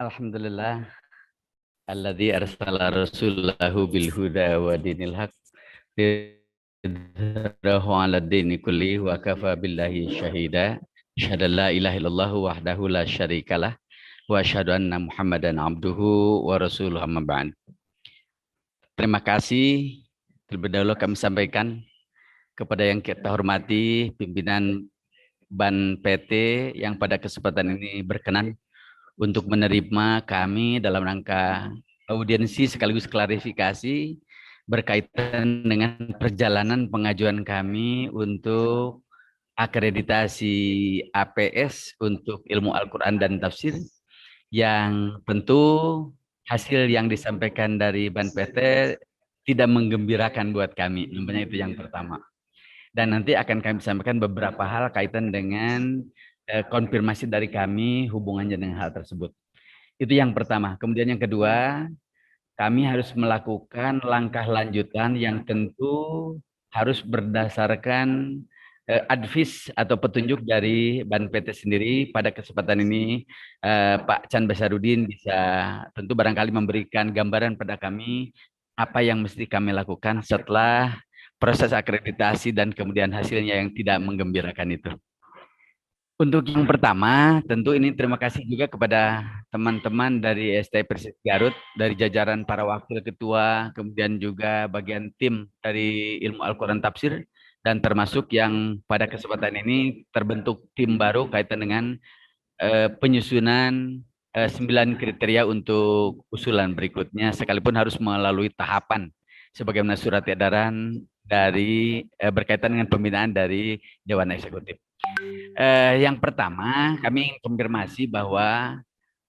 Alhamdulillah. Alladzi arsala rasulahu bil huda wa dinil haq lidzahirahu 'ala dini kulli wa kafa billahi syahida. Asyhadu an la ilaha illallah wahdahu la syarikalah wa asyhadu anna Muhammadan abduhu wa rasuluhu amma ba'd. Terima kasih terlebih dahulu kami sampaikan kepada yang kita hormati pimpinan Ban PT yang pada kesempatan ini berkenan untuk menerima kami dalam rangka audiensi sekaligus klarifikasi berkaitan dengan perjalanan pengajuan kami untuk akreditasi APS untuk ilmu Al-Quran dan tafsir, yang tentu hasil yang disampaikan dari Ban PT tidak menggembirakan buat kami. Namanya itu yang pertama. Dan nanti akan kami sampaikan beberapa hal kaitan dengan konfirmasi dari kami hubungannya dengan hal tersebut. Itu yang pertama. Kemudian yang kedua, kami harus melakukan langkah lanjutan yang tentu harus berdasarkan advis atau petunjuk dari Ban PT sendiri. Pada kesempatan ini Pak Chan Basarudin bisa tentu barangkali memberikan gambaran pada kami apa yang mesti kami lakukan setelah proses akreditasi dan kemudian hasilnya yang tidak menggembirakan itu. Untuk yang pertama, tentu ini terima kasih juga kepada teman-teman dari STI Persis Garut, dari jajaran para wakil ketua, kemudian juga bagian tim dari ilmu Al-Quran Tafsir, dan termasuk yang pada kesempatan ini terbentuk tim baru kaitan dengan penyusunan 9 kriteria untuk usulan berikutnya, sekalipun harus melalui tahapan sebagaimana surat edaran dari berkaitan dengan pembinaan dari Dewan Eksekutif. Yang pertama, kami ingin konfirmasi bahwa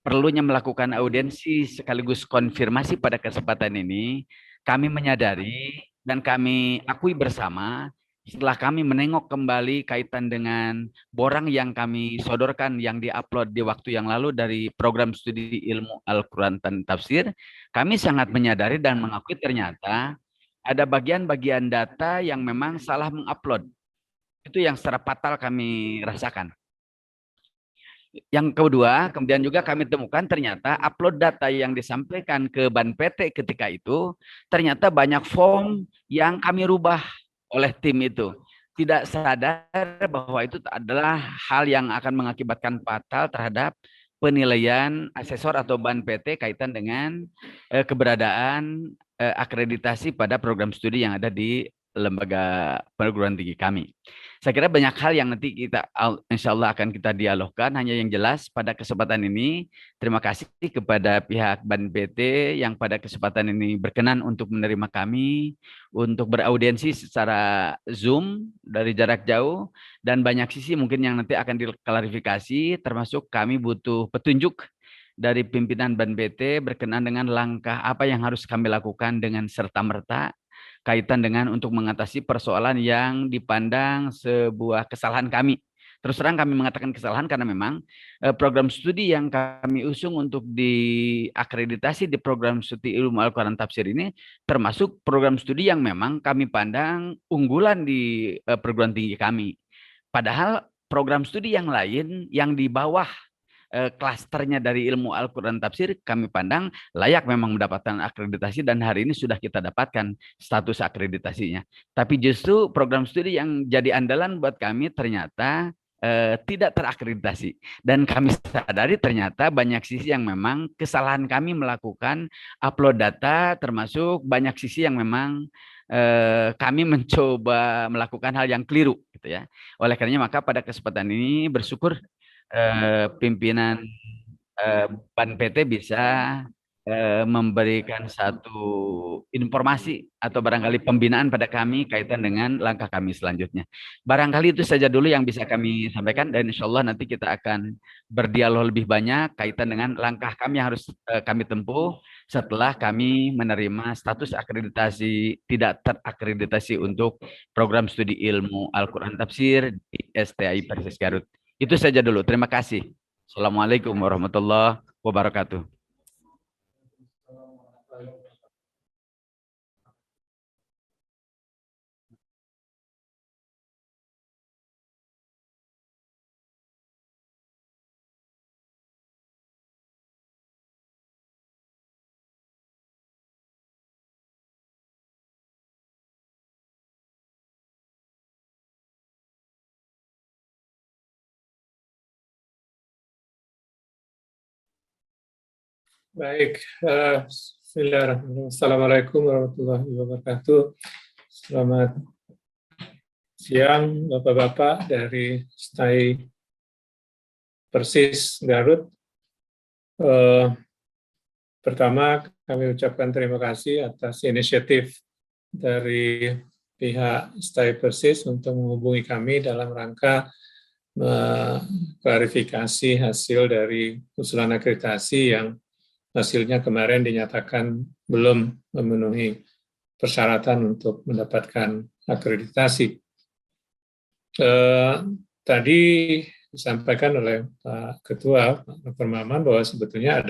perlunya melakukan audiensi sekaligus konfirmasi pada kesempatan ini. Kami menyadari dan kami akui bersama setelah kami menengok kembali kaitan dengan borang yang kami sodorkan yang diupload di waktu yang lalu dari program studi ilmu Al-Quran dan Tafsir, kami sangat menyadari dan mengakui ternyata ada bagian-bagian data yang memang salah mengupload. Itu yang secara fatal kami rasakan. Yang kedua, kemudian juga kami temukan ternyata upload data yang disampaikan ke Ban PT ketika itu, ternyata banyak form yang kami rubah oleh tim itu. Tidak sadar bahwa itu adalah hal yang akan mengakibatkan fatal terhadap penilaian asesor atau Ban PT kaitan dengan keberadaan akreditasi pada program studi yang ada di lembaga perguruan tinggi kami. Saya kira banyak hal yang nanti kita insya Allah akan kita dialogkan. Hanya yang jelas pada kesempatan ini, terima kasih kepada pihak Ban PT yang pada kesempatan ini berkenan untuk menerima kami untuk beraudiensi secara Zoom dari jarak jauh, dan banyak sisi mungkin yang nanti akan diklarifikasi, termasuk kami butuh petunjuk dari pimpinan Ban PT berkenaan dengan langkah apa yang harus kami lakukan dengan serta-merta kaitan dengan untuk mengatasi persoalan yang dipandang sebuah kesalahan kami. Terus terang kami mengatakan kesalahan karena memang program studi yang kami usung untuk diakreditasi di program studi ilmu Al-Quran Tafsir ini termasuk program studi yang memang kami pandang unggulan di perguruan tinggi kami. Padahal program studi yang lain yang di bawah klasternya dari ilmu Al-Quran Tafsir kami pandang layak memang mendapatkan akreditasi, dan hari ini sudah kita dapatkan status akreditasinya. Tapi justru program studi yang jadi andalan buat kami ternyata tidak terakreditasi, dan kami sadari ternyata banyak sisi yang memang kesalahan kami melakukan upload data, termasuk banyak sisi yang memang kami mencoba melakukan hal yang keliru gitu ya. Oleh karenanya maka pada kesempatan ini bersyukur pimpinan Ban PT bisa memberikan satu informasi atau barangkali pembinaan pada kami kaitan dengan langkah kami selanjutnya. Barangkali itu saja dulu yang bisa kami sampaikan, dan insya Allah nanti kita akan berdialog lebih banyak kaitan dengan langkah kami yang harus kami tempuh setelah kami menerima status akreditasi tidak terakreditasi untuk program studi ilmu Al-Quran Tafsir di STI Persis Garut. Itu saja dulu. Terima kasih. Assalamualaikum warahmatullahi wabarakatuh. Baik, bismillahirrahmanirrahim. Assalamualaikum warahmatullahi wabarakatuh. Selamat siang, Bapak-Bapak dari STAI Persis Garut. Pertama, kami ucapkan terima kasih atas inisiatif dari pihak STAI Persis untuk menghubungi kami dalam rangka klarifikasi hasil dari usulan akreditasi yang hasilnya kemarin dinyatakan belum memenuhi persyaratan untuk mendapatkan akreditasi. Tadi disampaikan oleh Pak Ketua, Pak Dr. Maman, bahwa sebetulnya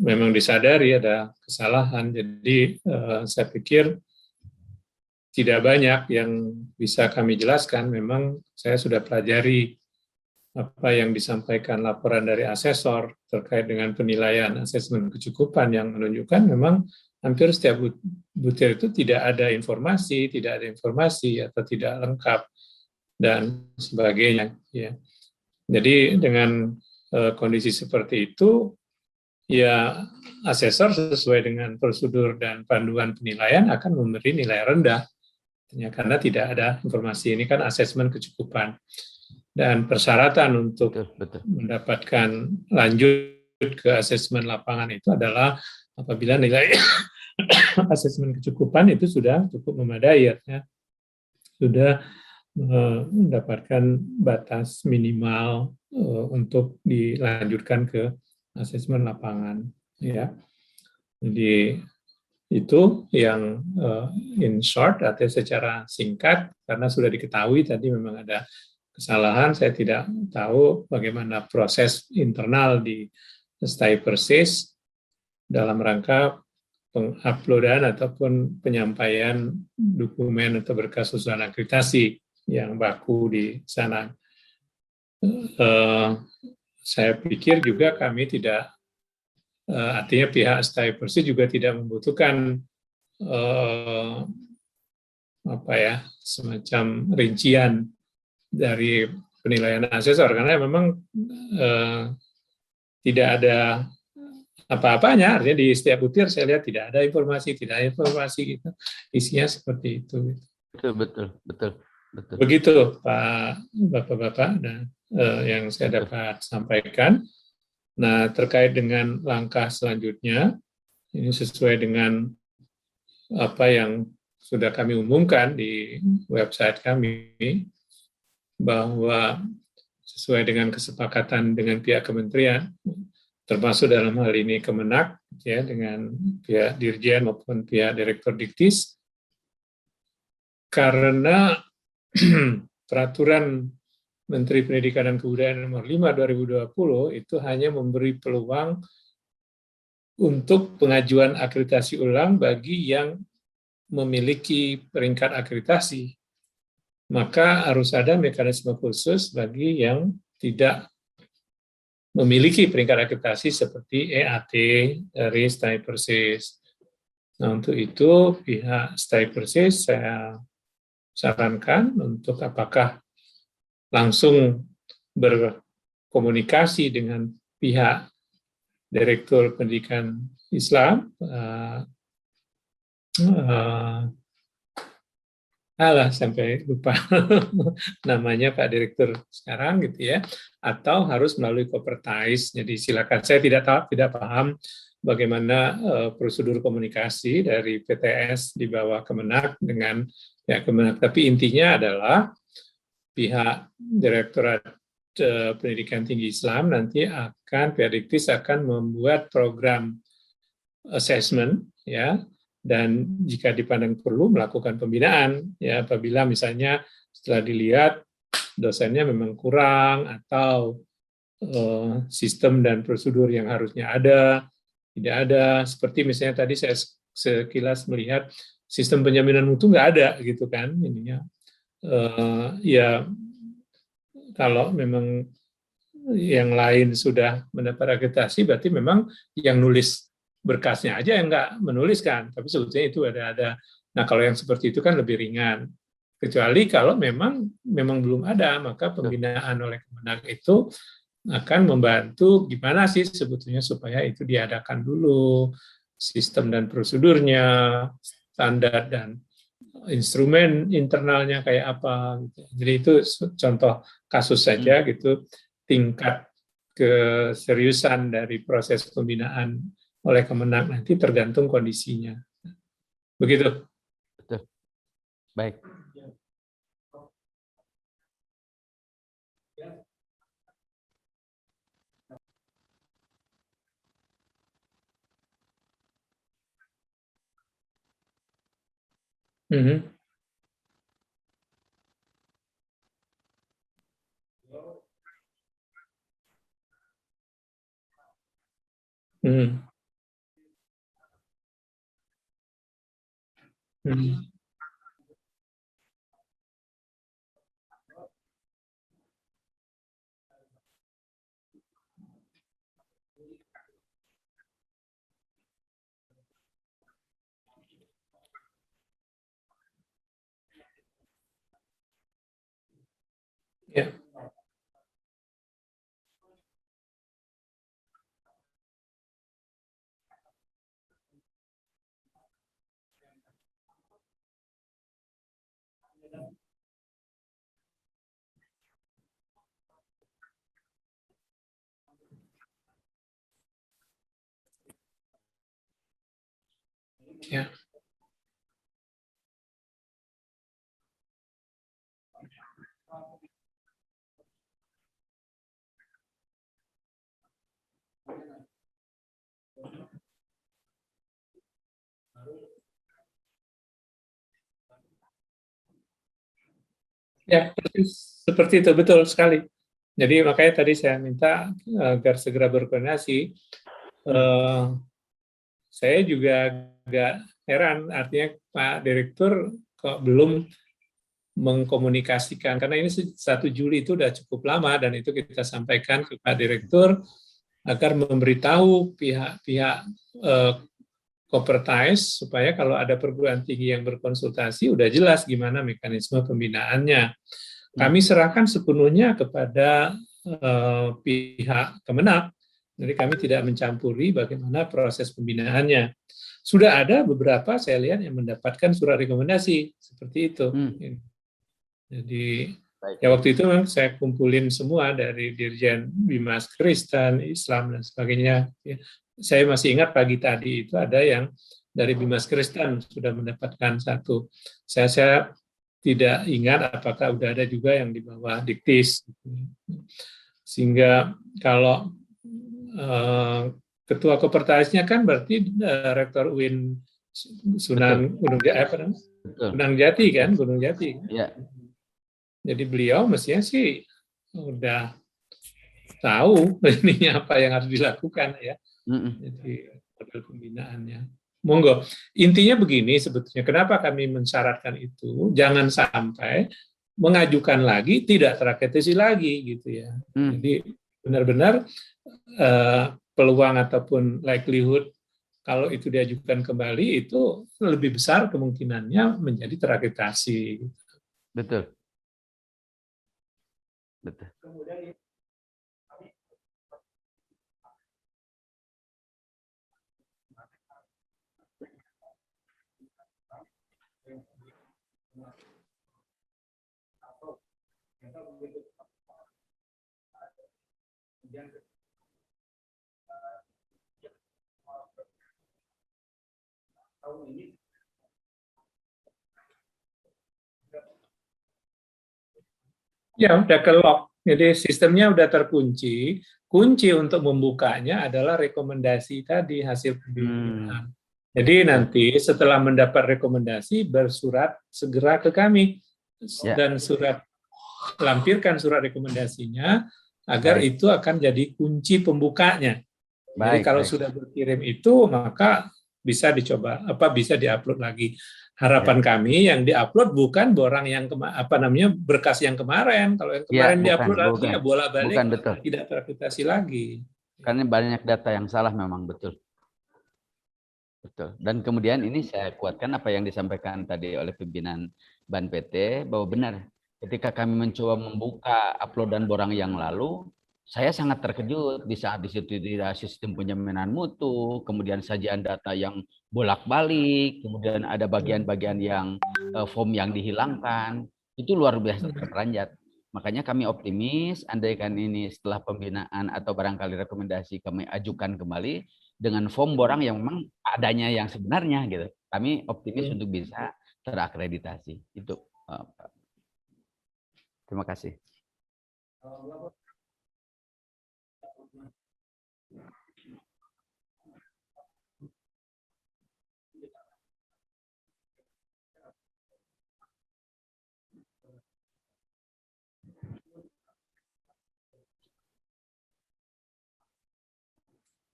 memang disadari ada kesalahan. Jadi saya pikir tidak banyak yang bisa kami jelaskan. Memang saya sudah pelajari apa yang disampaikan laporan dari asesor terkait dengan penilaian asesmen kecukupan yang menunjukkan memang hampir setiap butir itu tidak ada informasi atau tidak lengkap dan sebagainya. Ya. Jadi dengan kondisi seperti itu, ya asesor sesuai dengan prosedur dan panduan penilaian akan memberi nilai rendah, ya, karena tidak ada informasi. Ini kan asesmen kecukupan. Dan persyaratan untuk mendapatkan lanjut ke asesmen lapangan itu adalah apabila nilai asesmen kecukupan itu sudah cukup memadai, ya, sudah mendapatkan batas minimal untuk dilanjutkan ke asesmen lapangan. Ya. Jadi itu yang in short atau secara singkat, karena sudah diketahui tadi memang ada kesalahan. Saya tidak tahu bagaimana proses internal di STAI Persis dalam rangka penguploadan ataupun penyampaian dokumen atau berkas usulan akreditasi yang baku di sana. Saya pikir juga kami tidak, artinya pihak STAI Persis juga tidak membutuhkan semacam rincian dari penilaian asesor, karena memang tidak ada apa-apanya. Artinya di setiap butir saya lihat tidak ada informasi gitu. Isinya seperti itu. Betul. Begitu Pak, Bapak-bapak, yang saya dapat sampaikan. Nah, terkait dengan langkah selanjutnya, ini sesuai dengan apa yang sudah kami umumkan di website kami, bahwa sesuai dengan kesepakatan dengan pihak kementerian, termasuk dalam hal ini Kemenak, ya, dengan pihak Dirjen maupun pihak Direktur Diktis, karena peraturan Menteri Pendidikan dan Kebudayaan nomor 5 2020 itu hanya memberi peluang untuk pengajuan akreditasi ulang bagi yang memiliki peringkat akreditasi. Maka harus ada mekanisme khusus bagi yang tidak memiliki peringkat akreditasi seperti EAT dari STAI Persis. Nah, untuk itu pihak STAI Persis saya sarankan untuk apakah langsung berkomunikasi dengan pihak Direktur Pendidikan Islam, sampai lupa namanya Pak Direktur sekarang gitu, ya, atau harus melalui Kopertais. Jadi silakan, saya tidak paham bagaimana prosedur komunikasi dari PTS di bawah Kemenak dengan pihak Kemenak, tapi intinya adalah pihak Direktorat Pendidikan Tinggi Islam nanti pihak Diktis akan membuat program assessment, ya, dan jika dipandang perlu melakukan pembinaan, ya, apabila misalnya setelah dilihat dosennya memang kurang atau sistem dan prosedur yang harusnya ada tidak ada, seperti misalnya tadi saya sekilas melihat sistem penjaminan mutu nggak ada gitu kan, ininya. Ya kalau memang yang lain sudah mendapat akreditasi, berarti memang yang nulis berkasnya aja yang nggak menuliskan, tapi sebetulnya itu ada. Nah, kalau yang seperti itu kan lebih ringan. Kecuali kalau memang belum ada, maka pembinaan oleh Kemenak itu akan membantu gimana sih sebetulnya supaya itu diadakan dulu, sistem dan prosedurnya, standar dan instrumen internalnya kayak apa. Gitu. Jadi itu contoh kasus saja gitu, tingkat keseriusan dari proses pembinaan oleh Kemenag nanti tergantung kondisinya. Begitu. Betul. Baik. Mhm. Mhm. Mhm. Ya. Ya. Ya, seperti itu, betul sekali. Jadi makanya tadi saya minta agar segera berkoordinasi. Saya juga agak heran, artinya Pak Direktur kok belum mengkomunikasikan, karena ini 1 Juli itu sudah cukup lama, dan itu kita sampaikan ke Pak Direktur agar memberitahu pihak-pihak Kopertais supaya kalau ada perguruan tinggi yang berkonsultasi udah jelas gimana mekanisme pembinaannya. Kami serahkan sepenuhnya kepada pihak Kemenag, jadi kami tidak mencampuri bagaimana proses pembinaannya. Sudah ada beberapa saya lihat yang mendapatkan surat rekomendasi seperti itu. Jadi ya waktu itu memang saya kumpulin semua dari Dirjen Bimas Kristen, Islam dan sebagainya. Saya masih ingat pagi tadi itu ada yang dari Bimas Kristen sudah mendapatkan satu. Saya tidak ingat apakah udah ada juga yang di bawah Diktis. Sehingga kalau ketua Kopertaisnya kan berarti Rektor UIN Sunan Gunung Jati kan, Gunung Jati. Ya. Jadi beliau mestinya sih udah tahu ininya apa yang harus dilakukan ya. Jadi model pembinaannya. Monggo. Intinya begini sebetulnya, kenapa kami mensyaratkan itu, jangan sampai mengajukan lagi tidak terakreditasi lagi gitu ya. Jadi benar-benar peluang ataupun likelihood kalau itu diajukan kembali itu lebih besar kemungkinannya menjadi terakreditasi. Betul. Betul. Ya, udah ke-lock. Jadi sistemnya udah terkunci. Kunci untuk membukanya adalah rekomendasi tadi, hasil pembinaan. Jadi nanti setelah mendapat rekomendasi, bersurat segera ke kami. Dan lampirkan surat rekomendasinya, agar itu akan jadi kunci pembukanya. Jadi kalau sudah berkirim itu, maka bisa dicoba, bisa diupload lagi. Harapan kami yang diupload bukan berkas yang kemarin. Kalau yang kemarin diupload lagi ya bolak-balik tidak terakreditasi lagi. Karena banyak data yang salah memang, betul. Betul. Dan kemudian ini saya kuatkan apa yang disampaikan tadi oleh pimpinan Ban PT, bahwa benar ketika kami mencoba membuka uploadan borang yang lalu, Saya sangat terkejut di saat di situ tidak sistem penjaminan mutu, kemudian sajian data yang bolak-balik, kemudian ada bagian-bagian yang form yang dihilangkan. Itu luar biasa terperanjat. Makanya kami optimis, andaikan ini setelah pembinaan atau barangkali rekomendasi kami ajukan kembali dengan form borang yang memang adanya yang sebenarnya gitu. Kami optimis untuk bisa terakreditasi. Itu. Terima kasih.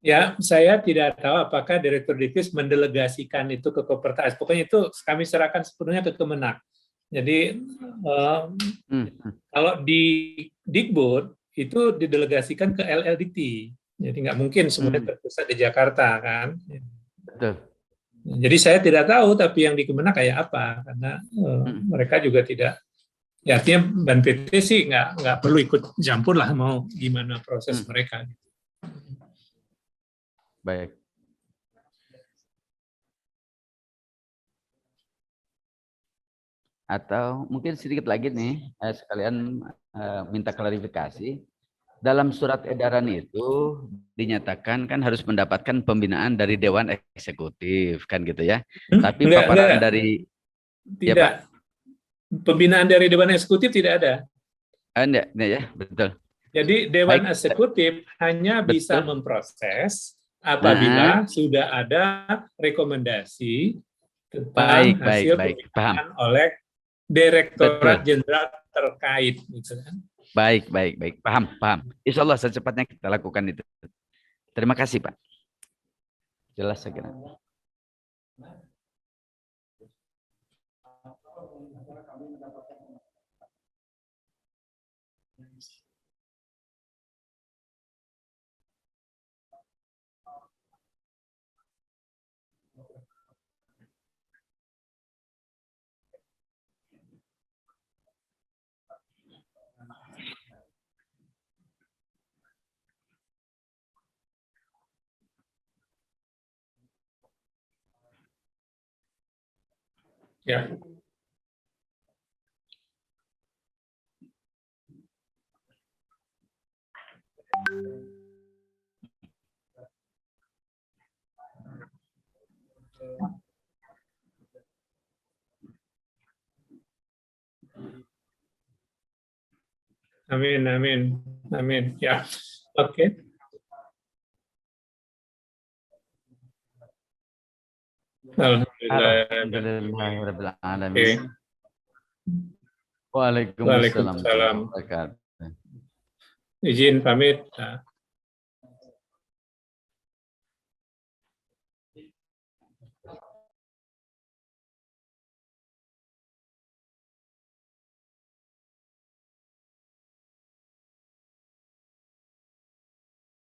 Ya, saya tidak tahu apakah Direktur Diktis mendelegasikan itu ke Kopertas. Pokoknya itu kami serahkan sepenuhnya ke Kemenak. Jadi kalau di Dikbud itu didelegasikan ke LLDT. Jadi nggak mungkin semuanya terpusat di Jakarta kan. Betul. Jadi saya tidak tahu, tapi yang di Kemenak kayak apa, karena mereka juga tidak. Ya artinya Ban PT sih nggak perlu ikut campur lah mau gimana proses mereka. Baik. Atau mungkin sedikit lagi nih, sekalian minta klarifikasi. Dalam surat edaran itu dinyatakan kan harus mendapatkan pembinaan dari Dewan Eksekutif, kan gitu ya. Tapi paparan dari... Tidak. Ya, pembinaan dari Dewan Eksekutif tidak ada. Enggak ya, betul. Jadi Dewan Eksekutif hanya bisa memproses apabila sudah ada rekomendasi tentang hasil pembinaan oleh Direktorat Jenderal terkait. Gitu kan. Baik. Paham. Insya Allah secepatnya kita lakukan itu. Terima kasih, Pak. Jelas saya kira. Ya. Amin. Ya, oke. Alhamdulillah. Waalaikumsalam. Izin pamit.